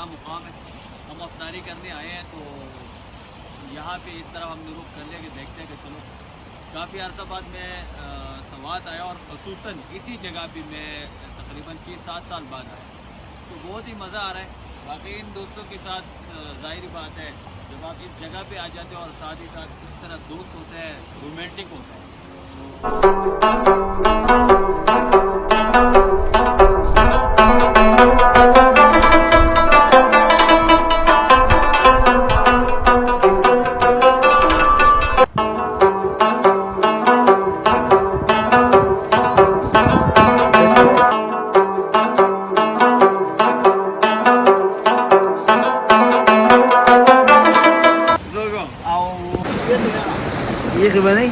मुकाम है। हम अफ्तारी करने आए हैं तो यहाँ पे इस तरफ हमने रुख कर लिया कि देखते हैं कि चलो काफ़ी अर्सा बाद मैं सवात आया और ख़ुसूसन इसी जगह पे मैं तकरीबन 6-7 साल बाद आया, तो बहुत ही मज़ा आ रहा है। बाकी इन दोस्तों के साथ ज़ाहिर बात है जब आप इस जगह पे आ जाते हो और साथ ही साथ इस तरह दोस्त होते हैं, रोमांटिक होता है ये खबर नहीं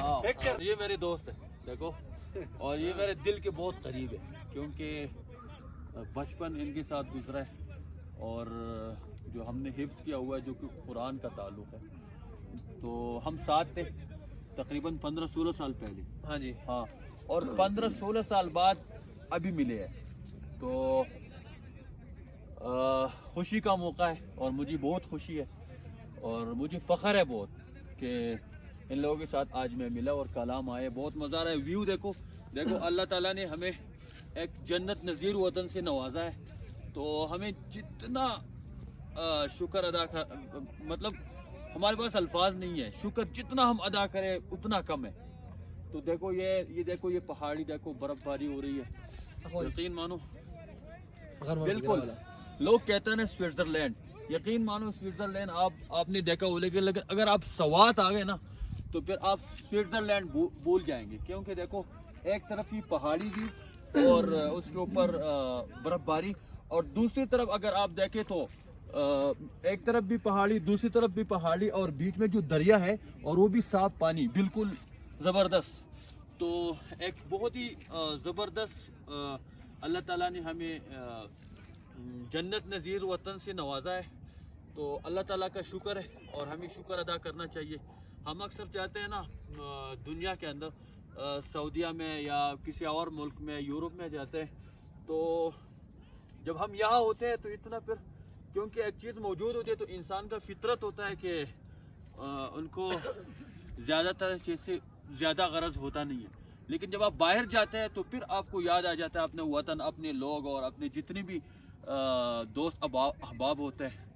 हाँ, ये मेरे दोस्त है देखो, और ये मेरे दिल के बहुत करीब है क्योंकि बचपन इनके साथ गुजरा है और जो हमने हिफ्ज़ किया हुआ है जो कि कुरान का ताल्लुक़ है, तो हम साथ थे तकरीबन 15-16 साल पहले। हाँ जी हाँ, और 15-16 साल बाद अभी मिले हैं, तो खुशी का मौका है और मुझे बहुत खुशी है और मुझे फ़ख्र है बहुत कि इन लोगों के साथ आज मैं मिला और कलाम आए। बहुत मज़ा आ रहा है। व्यू देखो देखो, अल्लाह ताला ने हमें एक जन्नत नज़ीर वतन से नवाजा है, तो हमें जितना शुक्र अदा कर, मतलब हमारे पास अल्फाज नहीं है, शुक्र जितना हम अदा करें उतना कम है। तो देखो ये देखो, ये पहाड़ी देखो, बर्फबारी हो रही है, यकीन मानो बिल्कुल। लोग कहते हैं ना स्विट्जरलैंड, यकीन मानो स्विट्जरलैंड आपने देखा हो, लेकिन अगर आप सवात आ गए ना तो फिर आप स्विट्जरलैंड भूल जाएंगे, क्योंकि देखो एक तरफ ही पहाड़ी भी और उसके ऊपर बर्फबारी, और दूसरी तरफ अगर आप देखें तो एक तरफ भी पहाड़ी, दूसरी तरफ भी पहाड़ी, और बीच में जो दरिया है और वो भी साफ पानी, बिल्कुल ज़बरदस्त। तो एक बहुत ही ज़बरदस्त अल्लाह ताला ने हमें जन्नत नज़ीर वतन से नवाजा है, तो अल्लाह ताला का शुक्र है और हमें शुक्र अदा करना चाहिए। हम अक्सर चाहते हैं ना दुनिया के अंदर सऊदीया में या किसी और मुल्क में, यूरोप में जाते हैं, तो जब हम यहाँ होते हैं तो इतना फिर क्योंकि एक चीज़ मौजूद होती है तो इंसान का फितरत होता है कि उनको ज़्यादातर चीज़ से ज़्यादा गरज होता नहीं है। लेकिन जब आप बाहर जाते हैं तो फिर आपको याद आ जाता है अपने वतन, अपने लोग और अपने जितने भी दोस्त अहबाब होते हैं।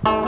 you